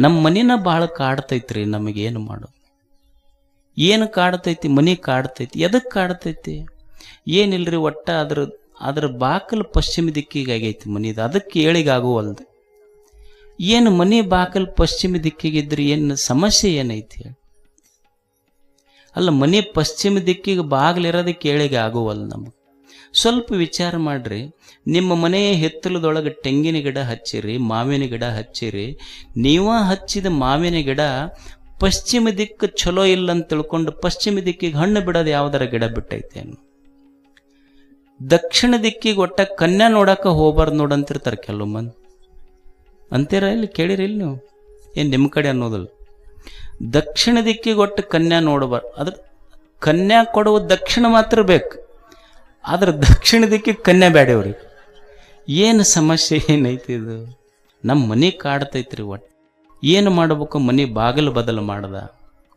ನಮ್ಮ ಮನಿನ ಭಾಳ ಕಾಡ್ತೈತ್ರಿ. ನಮಗೇನು ಮಾಡೋದು? ಏನು ಕಾಡ್ತೈತಿ? ಮನಿ ಕಾಡ್ತೈತಿ. ಎದಕ್ಕೆ ಕಾಡ್ತೈತಿ? ಏನಿಲ್ರಿ, ಒಟ್ಟ ಅದ್ರ ಬಾಕಲು ಪಶ್ಚಿಮ ದಿಕ್ಕಿಗೆ ಆಗೈತಿ ಮನಿದು, ಅದಕ್ಕೆ ಏಳಿಗಾಗುವಲ್ದು. ಏನು ಮನಿ ಬಾಕಲು ಪಶ್ಚಿಮ ದಿಕ್ಕಿಗಿದ್ರೆ ಏನು ಸಮಸ್ಯೆ ಏನೈತಿ? ಅಲ್ಲ, ಮನಿ ಪಶ್ಚಿಮ ದಿಕ್ಕಿಗೆ ಬಾಗಿಲಿರೋದಕ್ಕೆ ಏಳಿಗೆ ಆಗುವಲ್ಲ ನಮಗೆ. ಸ್ವಲ್ಪ ವಿಚಾರ ಮಾಡ್ರಿ. ನಿಮ್ಮ ಮನೆಯ ಹಿತ್ತಲದೊಳಗೆ ತೆಂಗಿನ ಗಿಡ ಹಚ್ಚಿರಿ, ಮಾವಿನ ಗಿಡ ಹಚ್ಚಿರಿ. ನೀವ ಹಚ್ಚಿದ ಮಾವಿನ ಗಿಡ ಪಶ್ಚಿಮ ದಿಕ್ಕು ಚಲೋ ಇಲ್ಲ ಅಂತ ತಿಳ್ಕೊಂಡು ಪಶ್ಚಿಮ ದಿಕ್ಕಿಗೆ ಹಣ್ಣು ಬಿಡೋದು ಯಾವ್ದಾರ ಗಿಡ ಬಿಟ್ಟೈತೇನು? ದಕ್ಷಿಣ ದಿಕ್ಕಿಗೆ ಒಟ್ಟ ಕನ್ಯಾ ನೋಡಕ ಹೋಗ್ಬಾರ್ದು ನೋಡಂತಿರ್ತಾರೆ ಕೆಲವು ಮಂದಿ. ಅಂತೀರ? ಇಲ್ಲಿ ಕೇಳಿರಿ, ಇಲ್ಲಿ ನೀವು ಏನು ನಿಮ್ಮ ಕಡೆ ಅನ್ನೋದಿಲ್ಲ. ದಕ್ಷಿಣ ದಿಕ್ಕಿಗೆ ಒಟ್ಟು ಕನ್ಯಾ ನೋಡಬಾರ್ದು. ಅದ್ರ ಕನ್ಯಾ ಕೊಡುವ ದಕ್ಷಿಣ ಮಾತ್ರ ಬೇಕು, ಆದ್ರೆ ದಕ್ಷಿಣ ದಿಕ್ಕಿಗೆ ಕನ್ಯಾ ಬ್ಯಾಡ್ಯವ್ರಿಗೆ. ಏನು ಸಮಸ್ಯೆ ಏನೈತಿ ಇದು? ನಮ್ಮ ಮನೆ ಕಾಡ್ತೈತ್ರಿ. ಒಟ್ಟು ಏನು ಮಾಡಬೇಕು? ಮನೆ ಬಾಗಿಲು ಬದಲು ಮಾಡ್ದ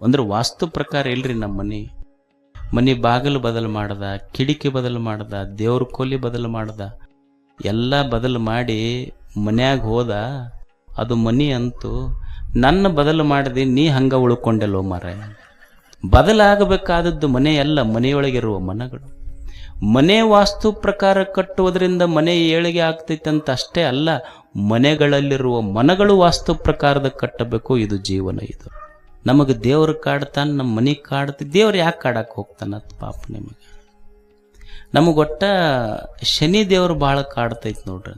ಅಂದ್ರೆ ವಾಸ್ತು ಪ್ರಕಾರ ಇಲ್ರಿ. ನಮ್ಮ ಮನೆ ಬಾಗಿಲು ಬದಲು ಮಾಡ್ದ, ಕಿಡಿಕಿ ಬದಲು ಮಾಡ್ದ, ದೇವ್ರ ಕೋಲಿ ಬದಲು ಮಾಡ್ದ, ಎಲ್ಲ ಬದಲು ಮಾಡಿ ಮನ್ಯಾಗ ಹೋದ. ಅದು ಮನಿ ಅಂತೂ ನನ್ನ ಬದಲು ಮಾಡಿದೆ, ನೀ ಹಂಗ ಉಳ್ಕೊಂಡೆಲ್ಲೋ ಮರ. ಬದಲಾಗಬೇಕಾದದ್ದು ಮನೆ ಅಲ್ಲ, ಮನೆಯೊಳಗಿರುವ ಮನಗಳು. ಮನೆ ವಾಸ್ತು ಪ್ರಕಾರ ಕಟ್ಟುವುದರಿಂದ ಮನೆ ಏಳಿಗೆ ಆಗ್ತೈತಂತ ಅಷ್ಟೇ ಅಲ್ಲ, ಮನೆಗಳಲ್ಲಿರುವ ಮನಗಳು ವಾಸ್ತು ಪ್ರಕಾರದ ಕಟ್ಟಬೇಕು. ಇದು ಜೀವನ. ಇದು ನಮಗೆ ದೇವ್ರ ಕಾಡ್ತಾನೆ, ನಮ್ಮ ಮನೆ ಕಾಡ್ತಿ. ದೇವ್ರು ಯಾಕೆ ಕಾಡಕ್ಕೆ ಹೋಗ್ತಾನ ಪಾಪ ನಿಮಗೆ? ನಮಗೊಟ್ಟ ಶನಿ ದೇವ್ರು ಭಾಳ ಕಾಡ್ತೈತಿ ನೋಡ್ರಿ.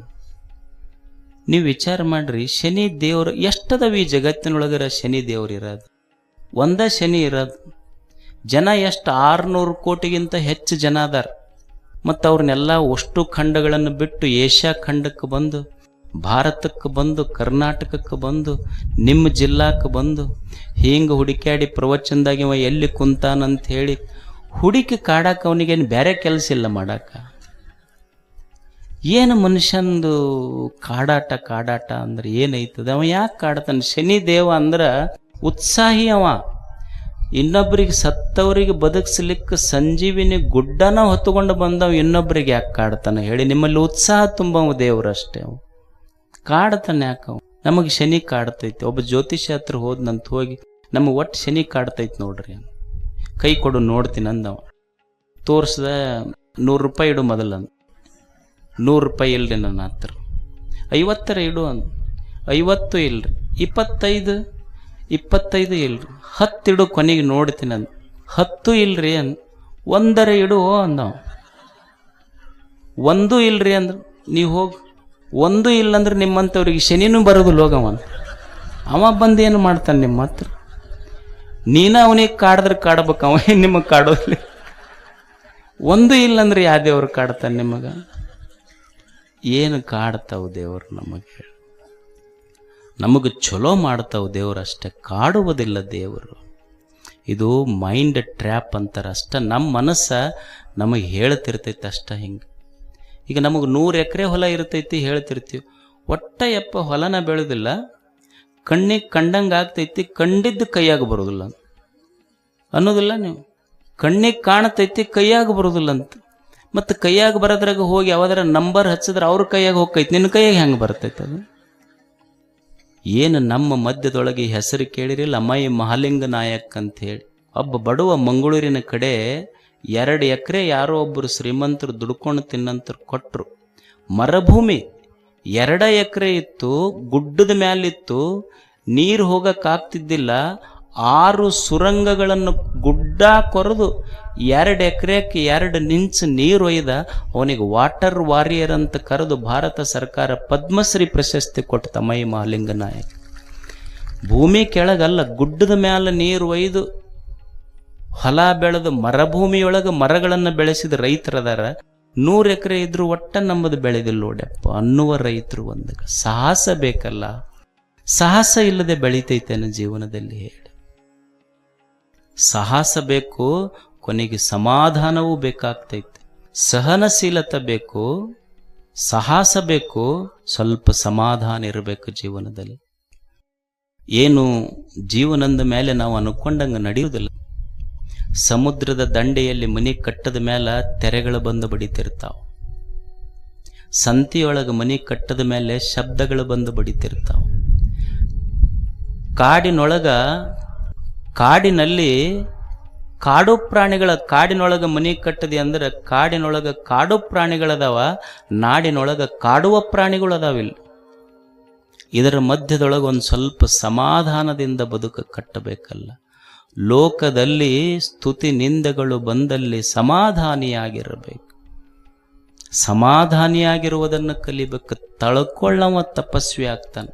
ನೀವು ವಿಚಾರ ಮಾಡ್ರಿ, ಶನಿ ದೇವ್ರು ಎಷ್ಟದವ ಈ ಜಗತ್ತಿನೊಳಗರ? ಶನಿ ದೇವ್ರು ಇರೋದು ಒಂದ ಶನಿ ಇರೋದು. ಜನ ಎಷ್ಟು? 600 ಕೋಟಿಗಿಂತ ಹೆಚ್ಚು ಜನ ಅದಾರ. ಮತ್ತು ಅವ್ರನ್ನೆಲ್ಲ ಅಷ್ಟು ಖಂಡಗಳನ್ನು ಬಿಟ್ಟು ಏಷ್ಯಾ ಖಂಡಕ್ಕೆ ಬಂದು, ಭಾರತಕ್ಕೆ ಬಂದು, ಕರ್ನಾಟಕಕ್ಕೆ ಬಂದು, ನಿಮ್ಮ ಜಿಲ್ಲಾಕ್ಕೆ ಬಂದು ಹಿಂಗೆ ಹುಡುಕ್ಯಾಡಿ ಪ್ರವಚನದಾಗ ಇವ ಎಲ್ಲಿ ಕುಂತಾನಂತ ಹೇಳಿ ಹುಡುಕಿ ಕಾಡಕ್ಕೆ ಅವನಿಗೇನು ಬೇರೆ ಕೆಲಸ ಇಲ್ಲ ಮಾಡಾಕ. ಏನು ಮನುಷ್ಯಂದು ಕಾಡಾಟ ಅಂದ್ರೆ ಏನೈತದ? ಅವ ಯಾಕೆ ಕಾಡ್ತಾನೆ? ಶನಿ ದೇವ ಅಂದ್ರೆ ಉತ್ಸಾಹಿ ಅವ. ಇನ್ನೊಬ್ಬರಿಗೆ ಸತ್ತವರಿಗೆ ಬದುಕಿಸ್ಲಿಕ್ಕೆ ಸಂಜೀವಿನಿ ಗುಡ್ಡನ ಹೊತ್ತುಕೊಂಡು ಬಂದವ ಇನ್ನೊಬ್ಬರಿಗೆ ಯಾಕೆ ಕಾಡ್ತಾನೆ ಹೇಳಿ? ನಿಮ್ಮಲ್ಲಿ ಉತ್ಸಾಹ ತುಂಬವ ದೇವ್ರಷ್ಟೇ. ಅವು ಕಾಡ್ತಾನೆ ಯಾಕವ? ನಮಗೆ ಶನಿ ಕಾಡ್ತೈತಿ. ಒಬ್ಬ ಜ್ಯೋತಿಷ್ಯ ಹತ್ರ ಹೋದ್ನಂತ ಹೋಗಿ, ನಮಗೆ ಒಟ್ಟು ಶನಿ ಕಾಡ್ತೈತಿ ನೋಡ್ರಿ, ಕೈ ಕೊಡು ನೋಡ್ತೀನಿ ಅಂದವ. ತೋರಿಸ್ದ, 100 ರೂಪಾಯಿ ಇಡು ಮೊದಲಂದ. 100 ರೂಪಾಯಿ ಇಲ್ರಿ ನನ್ನ ಹತ್ರ. 50 ಇಡು ಅಂದ. 50 ಇಲ್ರಿ. 25 ಇಲ್ರಿ. 10 ಇಡು, ಕೊನೆಗೆ ನೋಡ್ತೀನಿ ಅಂದ. 10 ಇಲ್ರಿ ಅಂದ. 1 ಇಡು ಅಂದವ. 1 ಇಲ್ರಿ ಅಂದ್ರ ನೀವು ಹೋಗಿ. 1 ಇಲ್ಲಂದ್ರೆ ನಿಮ್ಮಂಥವ್ರಿಗೆ ಶನಿನೂ ಬರೋದಿಲ್ಲ ಹೋಗವ. ಅವ ಬಂದು ಏನು ಮಾಡ್ತಾನೆ ನಿಮ್ಮ ಹತ್ರ? ನೀನ ಅವನಿಗೆ ಕಾಡಿದ್ರೆ ಕಾಡ್ಬೇಕು, ಅವ ನಿಮಗೆ ಕಾಡೋದಿಲ್ಲ. 1 ಇಲ್ಲಂದ್ರೆ ಯಾವ ದೇವ್ರು ಕಾಡ್ತಾನೆ ನಿಮಗ? ಏನು ಕಾಡ್ತಾವ ದೇವರು ನಮಗೆ ಚಲೋ ಮಾಡ್ತಾವ ದೇವ್ರು ಅಷ್ಟೇ, ಕಾಡುವುದಿಲ್ಲ ದೇವರು. ಇದು ಮೈಂಡ್ ಟ್ರ್ಯಾಪ್ ಅಂತಾರೆ ಅಷ್ಟ. ನಮ್ಮ ಮನಸ್ಸ ನಮಗೆ ಹೇಳ್ತಿರ್ತೈತೆ ಅಷ್ಟ. ಹಿಂಗೆ ಈಗ ನಮಗೆ 100 ಎಕರೆ ಹೊಲ ಇರ್ತೈತಿ, ಹೇಳ್ತಿರ್ತೀವಿ. ಒಟ್ಟ ಯಪ್ಪ ಹೊಲನ ಬೆಳೆದಿಲ್ಲ, ಕಣ್ಣಿಗೆ ಕಂಡಂಗೆ ಆಗ್ತೈತಿ, ಕಂಡಿದ್ದು ಕೈಯಾಗ ಬರೋದಿಲ್ಲ ಅನ್ನೋದಿಲ್ಲ ನೀವು? ಕಣ್ಣಿಗೆ ಕಾಣ್ತೈತಿ, ಕೈಯಾಗ ಬರೋದಿಲ್ಲ ಅಂತ. ಮತ್ತು ಕೈಯಾಗ ಬರೋದ್ರಾಗ ಹೋಗಿ ಯಾವ್ದಾರ ನಂಬರ್ ಹಚ್ಚಿದ್ರೆ ಅವ್ರ ಕೈಯಾಗ ಹೋಗ್ತೈತಿ, ನಿನ್ನ ಕೈಯಾಗ ಹೆಂಗೆ ಬರ್ತೈತೆ ಅದು? ಏನು ನಮ್ಮ ಮಧ್ಯದೊಳಗೆ ಹೆಸರು ಕೇಳಿರಿಲ್ಲ, ಅಮ್ಮಾಯಿ ಮಹಾಲಿಂಗ ನಾಯಕ್ ಅಂತ ಹೇಳಿ. ಒಬ್ಬ ಬಡವ ಮಂಗಳೂರಿನ ಕಡೆ 2 ಎಕರೆ ಯಾರೋ ಒಬ್ಬರು ಶ್ರೀಮಂತರು ದುಡ್ಕೊಂಡು ತಿನ್ನಂತರು ಕೊಟ್ಟರು. ಮರುಭೂಮಿ 2 ಎಕರೆ ಇತ್ತು, ಗುಡ್ಡದ ಮ್ಯಾಲಿತ್ತು, ನೀರು ಹೋಗಕ್ಕಾಗ್ತಿದ್ದಿಲ್ಲ. 6 ಸುರಂಗಗಳನ್ನು ಗುಡ್ಡ ಕೊರೆದು 2 ಎಕರೆಕ್ಕೆ 2 ಇಂಚ್ ನೀರು ಒಯ್ದ. ಅವನಿಗೆ ವಾಟರ್ ವಾರಿಯರ್ ಅಂತ ಕರೆದು ಭಾರತ ಸರ್ಕಾರ ಪದ್ಮಶ್ರೀ ಪ್ರಶಸ್ತಿ ಕೊಟ್ಟು ತಮ್ಮಯ್ಯ ಮಹಾಲಿಂಗ ನಾಯಕ್. ಭೂಮಿ ಕೆಳಗಲ್ಲ, ಗುಡ್ಡದ ಮ್ಯಾಲ ನೀರು ಒಯ್ದು ಹೊಲ ಬೆಳೆದು ಮರುಭೂಮಿಯೊಳಗೆ ಮರಗಳನ್ನು ಬೆಳೆಸಿದ ರೈತರದಾರ. 100 ಎಕರೆ ಇದ್ರು ಒಟ್ಟ ನಮ್ಮದು ಬೆಳೆದಿಲ್ಲ ನೋಡ್ಯಪ್ಪ ಅನ್ನುವ ರೈತರು. ಒಂದು ಸಾಹಸ ಬೇಕಲ್ಲ? ಸಾಹಸ ಇಲ್ಲದೆ ಬೆಳಿತೈತೇನು ಜೀವನದಲ್ಲಿ ಹೇಳಿ? ಸಾಹಸ ಬೇಕು, ಕೊನೆಗೆ ಸಮಾಧಾನವೂ ಬೇಕಾಗ್ತೈತೆ. ಸಹನಶೀಲತೆ ಬೇಕು, ಸಾಹಸ ಬೇಕು, ಸ್ವಲ್ಪ ಸಮಾಧಾನ ಇರಬೇಕು ಜೀವನದಲ್ಲಿ. ಏನು ಜೀವನದ ಮೇಲೆ ನಾವು ಅನ್ಕೊಂಡಂಗೆ ನಡೆಯುವುದಿಲ್ಲ. ಸಮುದ್ರದ ದಂಡೆಯಲ್ಲಿ ಮನೆ ಕಟ್ಟದ ಮೇಲೆ ತೆರೆಗಳು ಬಂದು ಬಡಿತಿರ್ತಾವ. ಸಂತಿಯೊಳಗೆ ಮನೆ ಕಟ್ಟದ ಮೇಲೆ ಶಬ್ದಗಳು ಬಂದು ಬಡಿತಿರ್ತಾವ. ಕಾಡಿನಲ್ಲಿ ಕಾಡಿನೊಳಗ ಮನಿ ಕಟ್ಟದಿ ಅಂದ್ರೆ ಕಾಡಿನೊಳಗ ಕಾಡು ಪ್ರಾಣಿಗಳದಾವ, ನಾಡಿನೊಳಗ ಕಾಡುವ ಪ್ರಾಣಿಗಳು ಅದಾವಿಲ್ಲ. ಇದರ ಮಧ್ಯದೊಳಗೆ ಒಂದು ಸ್ವಲ್ಪ ಸಮಾಧಾನದಿಂದ ಬದುಕ ಕಟ್ಟಬೇಕಲ್ಲ. ಲೋಕದಲ್ಲಿ ಸ್ತುತಿ ನಿಂದೆಗಳು ಬಂದಲ್ಲಿ ಸಮಾಧಾನಿಯಾಗಿರಬೇಕು. ಸಮಾಧಾನಿಯಾಗಿರುವುದನ್ನು ಕಲಿಬೇಕು. ತಳ್ಕೊಳ್ಳವ ತಪಸ್ವಿ ಆಗ್ತಾನೆ.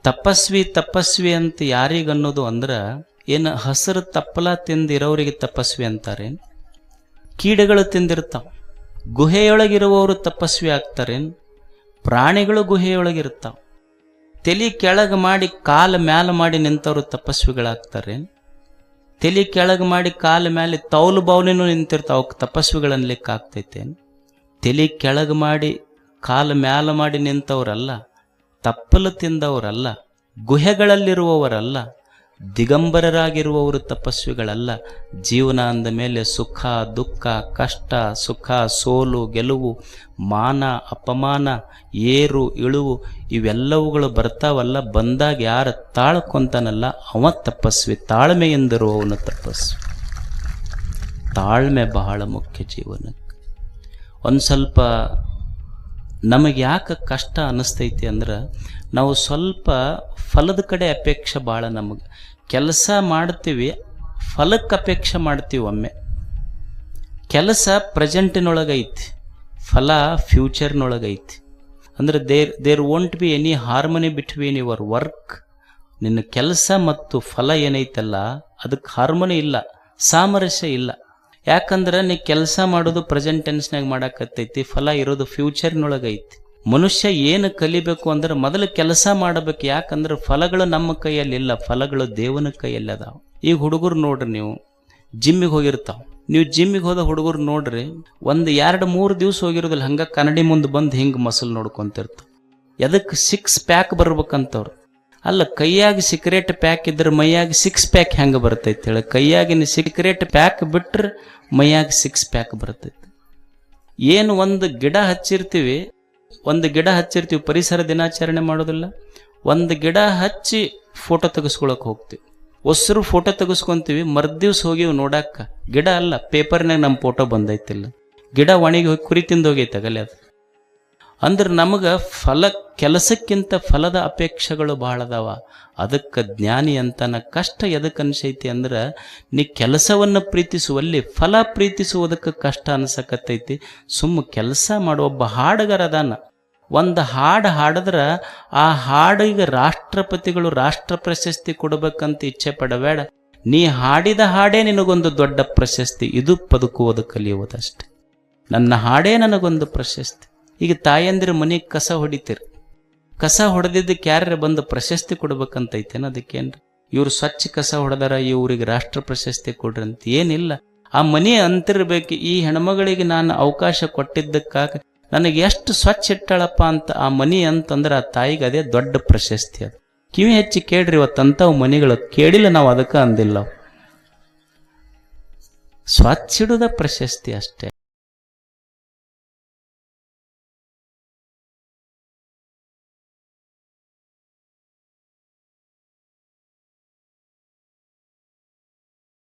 ತಪಸ್ವಿ ಅಂತ ಯಾರಿಗನ್ನೋದು ಅಂದ್ರೆ ಏನು ಹಸಿರು ತಪ್ಪಲ ತಿಂದಿರೋರಿಗೆ ತಪಸ್ವಿ ಅಂತಾರೇನು? ಕೀಡೆಗಳು ತಿಂದಿರ್ತಾವ. ಗುಹೆಯೊಳಗಿರುವವರು ತಪಸ್ವಿ ಆಗ್ತಾರೇನು? ಪ್ರಾಣಿಗಳು ಗುಹೆಯೊಳಗಿರ್ತಾವ. ತಲೆ ಕೆಳಗೆ ಮಾಡಿ ಕಾಲ ಮ್ಯಾಲ ಮಾಡಿ ನಿಂತವರು ತಪಸ್ವಿಗಳಾಗ್ತಾರೇನು? ತಲೆ ಕೆಳಗೆ ಮಾಡಿ ಕಾಲ ಮೇಲೆ ತೌಲು ಬೌಲಿನೂ ನಿಂತಿರ್ತಾವ, ತಪಸ್ವಿಗಳನ್ಲಿಕ್ಕೆ ಆಗ್ತೈತೇನು? ತಲೆ ಕೆಳಗೆ ಮಾಡಿ ಕಾಲ ಮ್ಯಾಲ ಮಾಡಿ ನಿಂತವರಲ್ಲ, ತಪ್ಪಲು ತಿಂದವರಲ್ಲ, ಗುಹೆಗಳಲ್ಲಿರುವವರಲ್ಲ, ದಿಗಂಬರರಾಗಿರುವವರು ತಪಸ್ವಿಗಳಲ್ಲ. ಜೀವನ ಅಂದ ಮೇಲೆ ಸುಖ ದುಃಖ, ಕಷ್ಟ ಸುಖ, ಸೋಲು ಗೆಲುವು, ಮಾನ ಅಪಮಾನ, ಏರು ಇಳುವು ಇವೆಲ್ಲವುಗಳು ಬರ್ತಾವಲ್ಲ. ಬಂದಾಗ ಯಾರು ತಾಳ್ಕೊಂತಾನಲ್ಲ ಅವ ತಪಸ್ವಿ. ತಾಳ್ಮೆಯಿಂದಿರುವವನು ತಪಸ್ವಿ. ತಾಳ್ಮೆ ಬಹಳ ಮುಖ್ಯ ಜೀವನಕ್ಕೆ. ಒಂದು ಸ್ವಲ್ಪ ನಮಗೆ ಯಾಕೆ ಕಷ್ಟ ಅನ್ನಿಸ್ತೈತಿ ಅಂದ್ರೆ ನಾವು ಸ್ವಲ್ಪ ಫಲದ ಕಡೆ ಅಪೇಕ್ಷೆ ಭಾಳ. ನಮಗೆ ಕೆಲಸ ಮಾಡ್ತೀವಿ, ಫಲಕ್ಕೆ ಅಪೇಕ್ಷೆ ಮಾಡ್ತೀವಿ. ಒಮ್ಮೆ ಕೆಲಸ ಪ್ರೆಸೆಂಟಿನೊಳಗೈತಿ, ಫಲ ಫ್ಯೂಚರ್ನೊಳಗೈತಿ. ಅಂದರೆ there won't be any harmony between your work. ನಿನ್ನ ಕೆಲಸ ಮತ್ತು ಫಲ ಏನೈತಲ್ಲ ಅದಕ್ಕೆ ಹಾರ್ಮನಿ ಇಲ್ಲ, ಸಾಮರಸ್ಯ ಇಲ್ಲ. ಯಾಕಂದ್ರೆ ನೀ ಕೆಲಸ ಮಾಡೋದು ಪ್ರೆಸೆಂಟ್ ಟೆನ್ಸ್ನಾಗ ಮಾಡಕತ್ತೈತಿ, ಫಲ ಇರೋದು ಫ್ಯೂಚರ್ನೊಳಗೈತಿ. ಮನುಷ್ಯ ಏನು ಕಲಿಬೇಕು ಅಂದ್ರೆ ಮೊದಲು ಕೆಲಸ ಮಾಡಬೇಕು. ಯಾಕಂದ್ರೆ ಫಲಗಳು ನಮ್ಮ ಕೈಯಲ್ಲಿ ಇಲ್ಲ, ಫಲಗಳು ದೇವನ ಕೈಯಲ್ಲಿ ಅದಾವ. ಈಗ ಹುಡುಗರು ನೋಡ್ರಿ, ನೀವು ಜಿಮ್ಮಿಗೆ ಹೋಗಿರ್ತಾವ. ನೀವು ಜಿಮ್ಮಿಗೆ ಹೋದ ಹುಡುಗರು ನೋಡ್ರಿ, 1-2-3 ದಿವಸ ಹೋಗಿರೋದಿಲ್ಲ, ಹಂಗ ಕನ್ನಡಿ ಮುಂದೆ ಬಂದು ಹಿಂಗೆ ಮಸಲ್ ನೋಡ್ಕೊಂತಿರ್ತಾವ. ಎದಕ್ಕೆ? 6 ಪ್ಯಾಕ್ ಬರ್ಬೇಕಂತವ್ರು. ಅಲ್ಲ, ಕೈಯಾಗಿ ಸಿಗರೇಟ್ ಪ್ಯಾಕ್ ಇದ್ರೆ ಮೈಯಾಗಿ 6 ಪ್ಯಾಕ್ ಹೆಂಗೆ ಬರ್ತೈತೆ ಹೇಳಿ? ಕೈಯಾಗಿನ ಸಿಗರೇಟ್ ಪ್ಯಾಕ್ ಬಿಟ್ರೆ ಮೈಯಾಗಿ 6 ಪ್ಯಾಕ್ ಬರ್ತೈತೆ. ಏನು ಒಂದು ಗಿಡ ಹಚ್ಚಿರ್ತೀವಿ, ಪರಿಸರ ದಿನಾಚರಣೆ ಮಾಡೋದಿಲ್ಲ, ಒಂದು ಗಿಡ ಹಚ್ಚಿ ಫೋಟೋ ತೆಗೆಸ್ಕೊಳಕ್ಕೆ ಹೋಗ್ತೀವಿ. ಹೊಸರು ಫೋಟೋ ತೆಗೆಸ್ಕೊಂತೀವಿ, ಮರ್ದಿವ್ಸ ಹೋಗಿವಿ ನೋಡಾಕ. ಗಿಡ ಅಲ್ಲ, ಪೇಪರ್ನಾಗ ನಮ್ಮ ಫೋಟೋ ಬಂದೈತಿಲ್ಲ, ಗಿಡ ಒಣಗಿ ಹೋಗಿ ಕುರಿ ತಿಂದು ಹೋಗೈತಗಲ್ಲ ಅದು. ಅಂದ್ರೆ ನಮಗೆ ಕೆಲಸಕ್ಕಿಂತ ಫಲದ ಅಪೇಕ್ಷೆಗಳು ಭಾಳ ಅದಾವ. ಅದಕ್ಕೆ ಜ್ಞಾನಿ ಅಂತಾನ. ಕಷ್ಟ ಎದಕ್ಕೆ ಅನ್ಸೈತಿ ಅಂದ್ರೆ ನೀ ಕೆಲಸವನ್ನು ಪ್ರೀತಿಸುವಲ್ಲಿ ಫಲ ಪ್ರೀತಿಸುವುದಕ್ಕೆ ಕಷ್ಟ ಅನ್ಸಕತ್ತೈತಿ. ಕೆಲಸ ಮಾಡುವ ಒಬ್ಬ ಹಾಡುಗಾರ ಅದಾನ. ಒಂದು ಹಾಡು ಹಾಡಿದ್ರೆ ಆ ಹಾಡಿಗೆ ರಾಷ್ಟ್ರಪತಿಗಳು ರಾಷ್ಟ್ರ ಪ್ರಶಸ್ತಿ ಕೊಡಬೇಕಂತ ಇಚ್ಛೆ ಪಡಬೇಡ. ನೀ ಹಾಡಿದ ಹಾಡೇ ನಿನಗೊಂದು ದೊಡ್ಡ ಪ್ರಶಸ್ತಿ. ಇದು ಬದುಕುವುದು ಕಲಿಯುವುದಷ್ಟೆ. ನನ್ನ ಹಾಡೇ ನನಗೊಂದು ಪ್ರಶಸ್ತಿ. ಈಗ ತಾಯಂದಿರ ಮನೆಗೆ ಕಸ ಹೊಡಿತೀರಿ, ಕಸ ಹೊಡೆದಿದ್ದಕ್ಕೆ ಯಾರ್ಯಾರು ಬಂದು ಪ್ರಶಸ್ತಿ ಕೊಡ್ಬೇಕಂತೈತೇನ? ಅದಕ್ಕೇನ್ರಿ ಇವ್ರು ಸ್ವಚ್ಛ ಕಸ ಹೊಡೆದಾರ, ಇವ್ರಿಗೆ ರಾಷ್ಟ್ರ ಪ್ರಶಸ್ತಿ ಕೊಡ್ರಿ ಅಂತ ಏನಿಲ್ಲ. ಆ ಮನೆ ಅಂತಿರ್ಬೇಕು, ಈ ಹೆಣ್ಮಗಳಿಗೆ ನಾನು ಅವಕಾಶ ಕೊಟ್ಟಿದ್ದಕ್ಕಾಗ ನನಗೆ ಎಷ್ಟು ಸ್ವಚ್ಛ ಇಟ್ಟಾಳಪ್ಪ ಅಂತ ಆ ಮನಿ ಅಂತಂದ್ರೆ ಆ ತಾಯಿಗೆ ಅದೇ ದೊಡ್ಡ ಪ್ರಶಸ್ತಿ. ಅದು ಕಿವಿ ಹೆಚ್ಚಿ ಕೇಳ್ರಿ. ಇವತ್ತಂಥವು ಮನೆಗಳು ಕೇಳಿಲ್ಲ, ನಾವು ಅದಕ್ಕೆ ಅಂದಿಲ್ಲ. ಸ್ವಚ್ಛ ಇಡುದ ಪ್ರಶಸ್ತಿ ಅಷ್ಟೇ.